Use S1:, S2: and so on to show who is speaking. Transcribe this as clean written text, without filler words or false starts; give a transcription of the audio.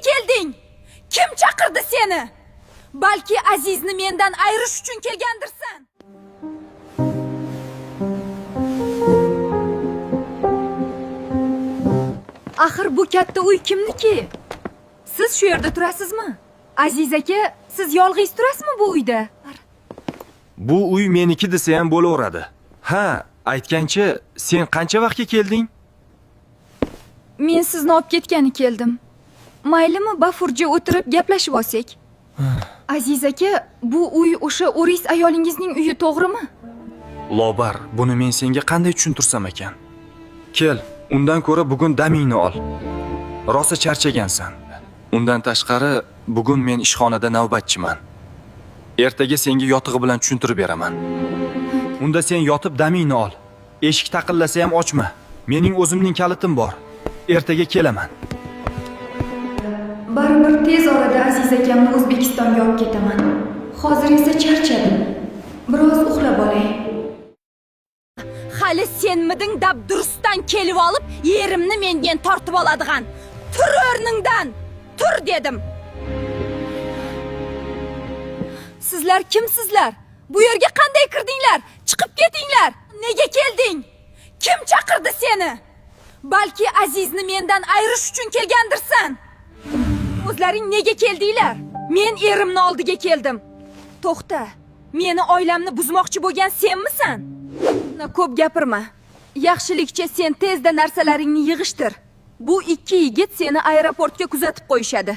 S1: kelding? Kim chaqirdi seni? Balki Azizni mendan ayirish uchun kelgandirsan. Axir bu katta uy kimniki? Siz shu yerda turasizmi? Aziz aka, siz yolg'iz turasizmi bu uyda?
S2: Bu uy meniki desa ham bo'laveradi. Ha, aytgancha, sen qancha vaqtga kelding?
S1: Men sizni olib ketgani keldim. Maylimi, bafurja o'tirib gaplashib olsak? Aziz aka, bu uy o'sha o'ris ayolingizning uyi, to'g'rimi?
S2: Lobar, buni men senga qanday tushuntirsam ekan? Kel, undan ko'ra bugun damingni ol. Rosa charchagansan. Undan tashqari, bugun men ishxonada navbatchiman. Ertaga senga yotig'i bilan tushuntirib beraman. Unda sen yotib damingni ol. Eshik taqillasa ham ochma. Mening o'zimning kalitim bor. Ertaga kelaman.
S1: Baribir tez orada Aziz akamni O'zbekistonga olib ketaman. Hozir esa charchadim. Biroz uxlab olay. Hali senmiding dabdurustdan kelib olib, yerimni mendan tortib oladigan. Tur o'rningdan. Tur dedim. Sizlar kimsizlar? Bu yerga qanday kirdinglar? Chiqib ketinglar. Nega kelding? Kim chaqirdi seni? Balki Azizni mendan ayirish uchun kelgandirsan. O'zlaring nega keldinglar? Men erimni oldiga keldim. To'xta. Meni oilamni buzmoqchi bo'lgan senmisan? Ko'p gapirma. Yaxshilikcha sen tezda narsalaringni yig'ishtir. Bu ikki yigit seni aeroportga kuzatib qo'yishadi.